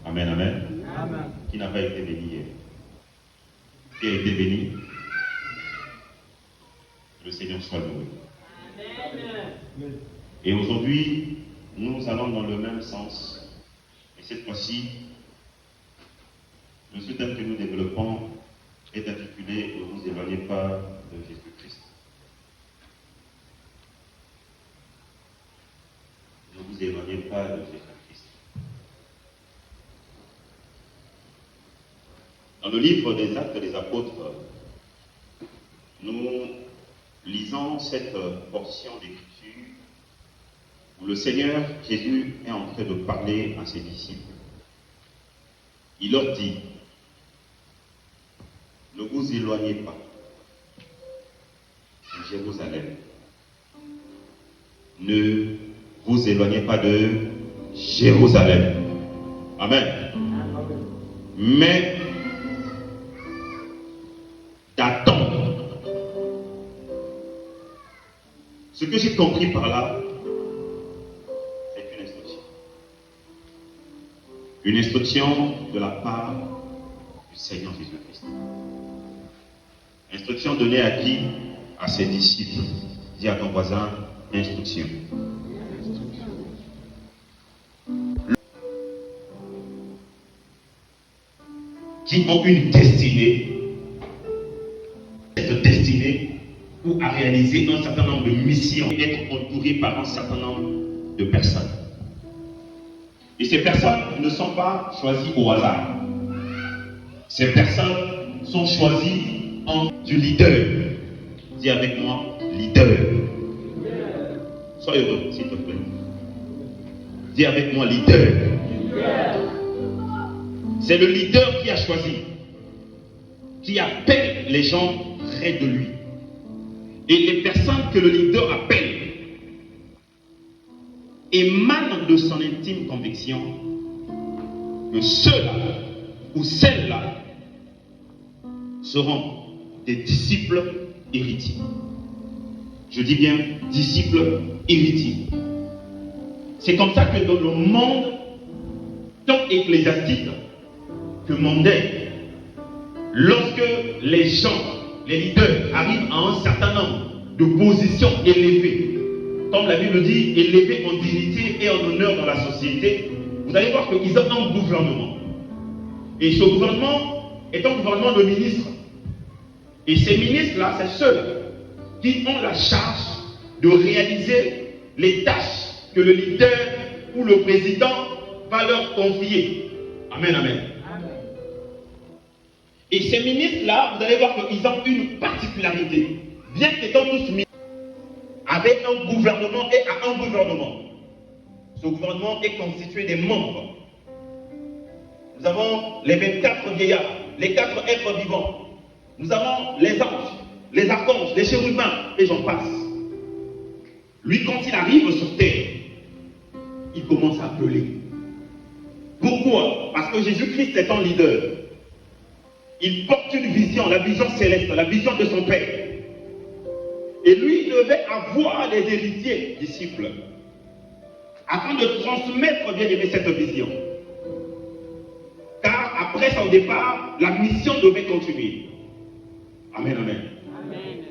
Amen, amen. Amen. Qui n'a pas été béni hier? Qui a été béni? Le Seigneur soit loué. Amen. Et aujourd'hui, nous allons dans le même sens. Et cette fois-ci, le seul thème que nous développons est intitulé « Ne vous éloignez pas de Jésus-Christ ». Ne vous éloignez pas de Jésus-Christ. Dans le livre des Actes des Apôtres, nous lisons cette portion d'écriture où le Seigneur Jésus est en train de parler à ses disciples. Il leur dit, ne vous éloignez pas de Jérusalem. Ne vous éloignez pas de Jérusalem. Amen. Mais d'attendre. Ce que j'ai compris par là, c'est une instruction. Une instruction de la part du Seigneur Jésus-Christ. Instruction donnée à qui? À ses disciples. Dis à ton voisin, instruction. Qui ont une destinée, cette destinée, ou à réaliser un certain nombre de missions, et être entouré par un certain nombre de personnes. Et ces personnes ne sont pas choisies au hasard. Ces personnes sont choisies en du leader. Dis avec moi, leader. Sois heureux, s'il te plaît. Dis avec moi, leader. C'est le leader qui a choisi, qui appelle les gens près de lui. Et les personnes que le leader appelle émanent de son intime conviction que ceux-là ou celles-là seront des disciples héritiers. Je dis bien disciples héritiers. C'est comme ça que dans le monde, tant ecclésiastique que mondain, lorsque les gens, les leaders arrivent à un certain nombre de positions élevées, comme la Bible dit, élevées en dignité et en honneur dans la société, vous allez voir qu'ils ont un gouvernement. Et ce gouvernement est un gouvernement de ministres. Et ces ministres-là, c'est ceux qui ont la charge de réaliser les tâches que le leader ou le président va leur confier. Amen, amen. Et ces ministres-là, vous allez voir qu'ils ont une particularité. Bien qu'étant tous ministres, avec un gouvernement et à un gouvernement. Ce gouvernement est constitué des membres. Nous avons les 24 vieillards, les 4 êtres vivants. Nous avons les anges, les archanges, les chérubins, et j'en passe. Lui, quand il arrive sur terre, il commence à appeler. Pourquoi? Parce que Jésus-Christ est un leader. Il porte une vision, la vision céleste, la vision de son Père. Et lui, il devait avoir des héritiers, disciples, afin de transmettre, bien aimé, cette vision. Car après son départ, la mission devait continuer. Amen, amen. Amen.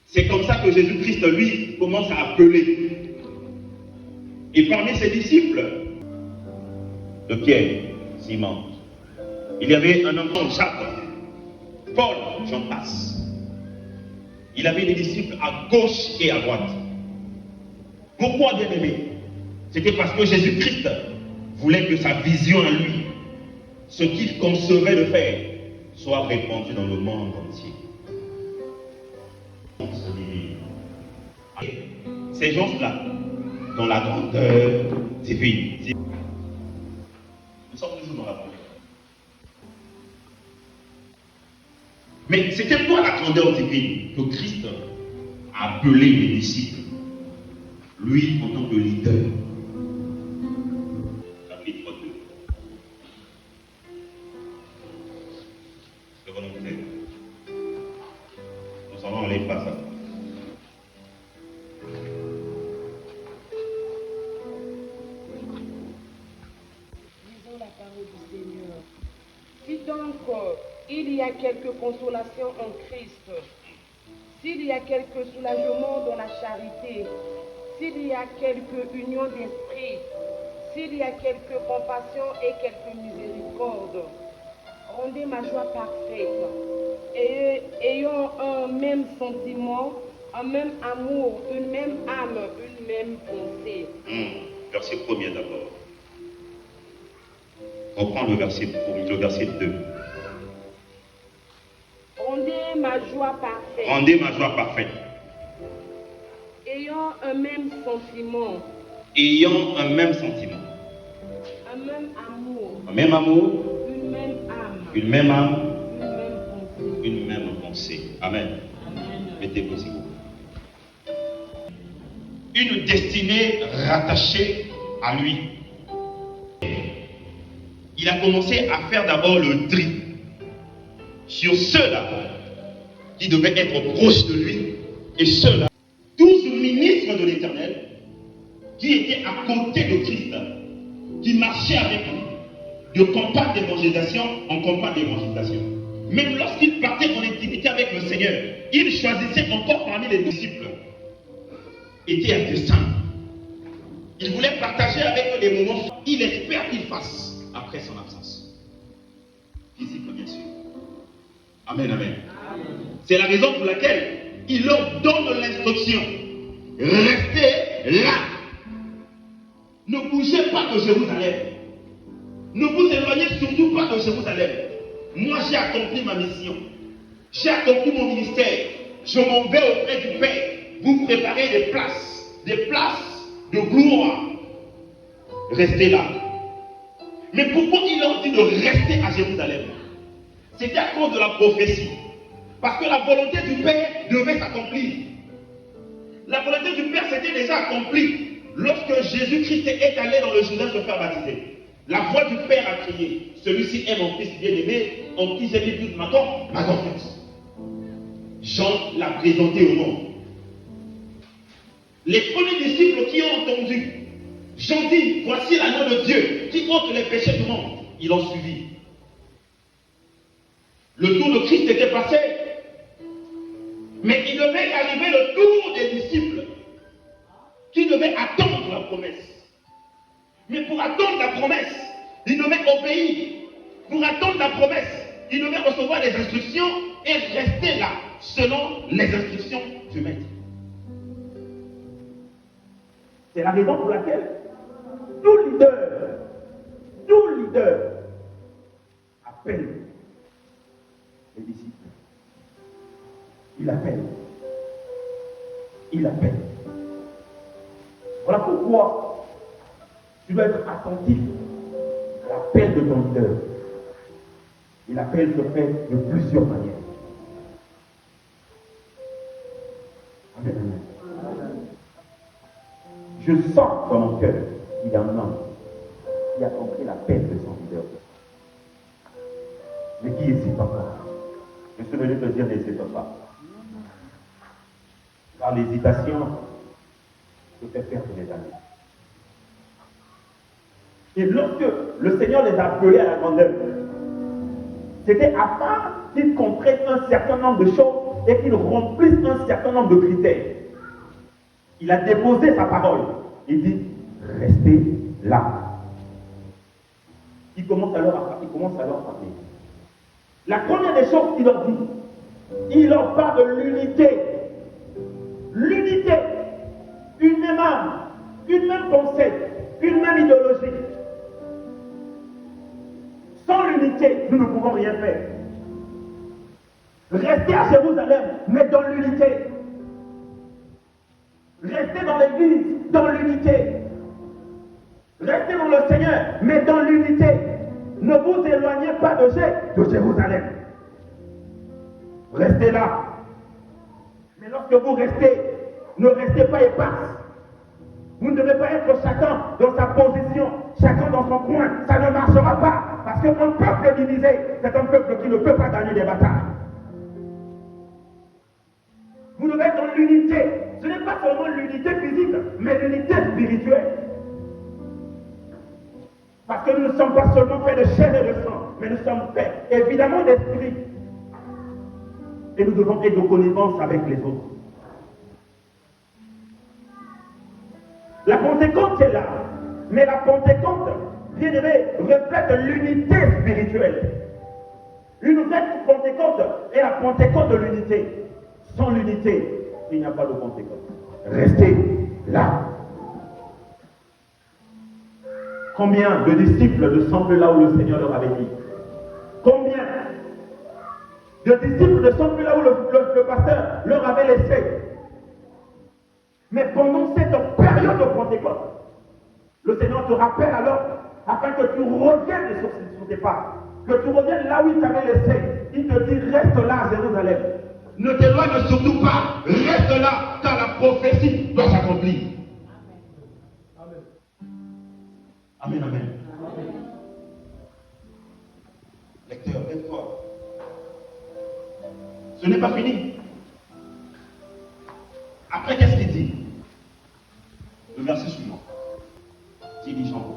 C'est comme ça que Jésus-Christ, lui, commence à appeler. Et parmi ses disciples, de Pierre, Simon, il y avait un homme, Jacques, Paul, j'en passe. Il avait des disciples à gauche et à droite. Pourquoi, bien aimé? C'était parce que Jésus-Christ voulait que sa vision à lui, ce qu'il concevait de faire, soit répandu dans le monde entier. Ces gens-là, dans la grandeur divine, nous sommes toujours dans la grandeur. Mais c'était quoi la grandeur divine que Christ a appelé les disciples, lui en tant que leader? Chapitre 2. De volonté. Nous allons aller face à ça. Lisons la parole parole du Seigneur. Si donc il y a quelque consolation en Christ, s'il y a quelque soulagement dans la charité, s'il y a quelque union d'esprit, s'il y a quelque compassion et quelque miséricorde, rendez ma joie parfaite, et ayant un même sentiment, un même amour, une même âme, une même pensée. Verset 1er d'abord. Reprends le verset 2. Rendez ma joie parfaite. Rendez ma joie parfaite. Ayant un même sentiment. Ayant un même sentiment. Un même amour. Un même amour. Une même âme. Une même âme. Une même pensée. Une même pensée. Amen. Amen. Mettez-vous s'il vous plaît. Une destinée rattachée à lui. Il a commencé à faire d'abord le tri sur ceux-là qui devaient être proches de lui et ceux-là, 12 ministres de l'Éternel qui étaient à côté de Christ, qui marchaient avec lui de campagne d'évangélisation en campagne d'évangélisation. Même lorsqu'il partait en intimité avec le Seigneur, il choisissait encore parmi les disciples. Était un dessein. Il voulait partager avec eux des moments qu'il espère qu'il fasse après son absence. Physique, bien sûr. Amen, amen. C'est la raison pour laquelle il leur donne l'instruction. Restez là. Ne bougez pas de Jérusalem. Ne vous éloignez surtout pas de Jérusalem. Moi, j'ai accompli ma mission. J'ai accompli mon ministère. Je m'en vais auprès du Père. Vous préparez des places de gloire. Restez là. Mais pourquoi il leur dit de rester à Jérusalem? C'était à cause de la prophétie. Parce que la volonté du Père devait s'accomplir. La volonté du Père s'était déjà accomplie lorsque Jésus-Christ est allé dans le Jourdain se faire baptiser. La voix du Père a crié. Celui-ci est mon fils bien-aimé, en qui j'ai mis toute ma confiance. Jean l'a présenté au monde. Les premiers disciples qui ont entendu Jean dit, voici l'agneau de Dieu qui ôte les péchés du monde. Ils l'ont suivi. Le tour de Christ était passé. Mais il devait arriver le tour des disciples qui devaient attendre la promesse. Mais pour attendre la promesse, ils devaient obéir. Pour attendre la promesse, ils devaient recevoir les instructions et rester là, selon les instructions du Maître. C'est la raison pour laquelle tout leader appelle les disciples. Il appelle. Voilà pourquoi tu dois être attentif à l'appel de ton leader. Et l'appel se fait de plusieurs manières. Amen. Je sens dans mon cœur qu'il y a un homme qui a compris l'appel de son leader. Mais qui hésite encore? Je suis venu te dire, n'hésite pas. Car l'hésitation te fait perdre les années. Et lorsque le Seigneur les a appelés à la grandeur, c'était afin qu'ils comprennent un certain nombre de choses et qu'ils remplissent un certain nombre de critères. Il a déposé sa parole. Il dit, restez là. Il commence alors à parler. La première des choses qu'il leur dit, il leur parle de l'unité. L'unité. Une même âme, une même pensée, une même idéologie. Sans l'unité, nous ne pouvons rien faire. Restez à Jérusalem, mais dans l'unité. Restez dans l'église, dans l'unité. Restez dans le Seigneur, mais dans l'unité. Ne vous éloignez pas de Jérusalem. Restez là. Mais lorsque vous restez, ne restez pas éparses. Vous ne devez pas être chacun dans sa position, chacun dans son coin. Ça ne marchera pas. Parce qu'un peuple divisé, c'est un peuple qui ne peut pas gagner des batailles. Vous devez être dans l'unité. Ce n'est pas seulement l'unité physique, mais l'unité spirituelle. Parce que nous ne sommes pas seulement faits de chair et de sang, mais nous sommes faits évidemment d'esprit. Et nous devons être de connivence avec les autres. La Pentecôte est là. Mais la Pentecôte, bien aimé, reflète l'unité spirituelle. Une vraie Pentecôte est la Pentecôte de l'unité. Sans l'unité, il n'y a pas de Pentecôte. Restez là. Combien de disciples ne semblent là où le Seigneur leur avait dit? Combien de disciples ne semblent là où le pasteur leur avait laissé? Mais pendant cette période de Pentecôte, le Seigneur te rappelle alors, afin que tu reviennes sur tes pas, que tu reviennes là où il t'avait laissé. Il te dit, reste là à Jérusalem. Ne t'éloigne surtout pas, reste là, car la prophétie doit s'accomplir. Amen, amen. Lecteur, lève-toi. Ce n'est pas fini. Après, qu'est-ce qu'il dit? Le verset suivant. Il dit Jean.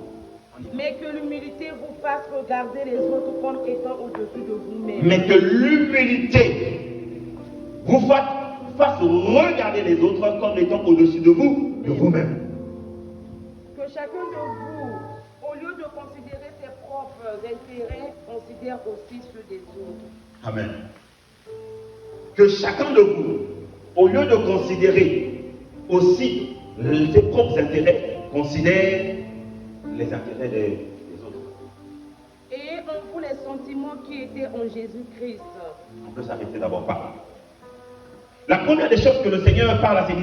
Mais que l'humilité vous fasse regarder les autres comme étant au-dessus de vous-même. Mais que l'humilité vous fasse regarder les autres comme étant au-dessus de vous, de vous-même. Que chacun de vous, au lieu de considérer ses propres intérêts, considère aussi ceux des autres. Amen. Que chacun de vous, au lieu de considérer aussi ses propres intérêts, considère les intérêts des autres. Ayez en vous les sentiments qui étaient en Jésus-Christ. On peut s'arrêter d'abord par là. La première des choses que le Seigneur parle à ses disciples,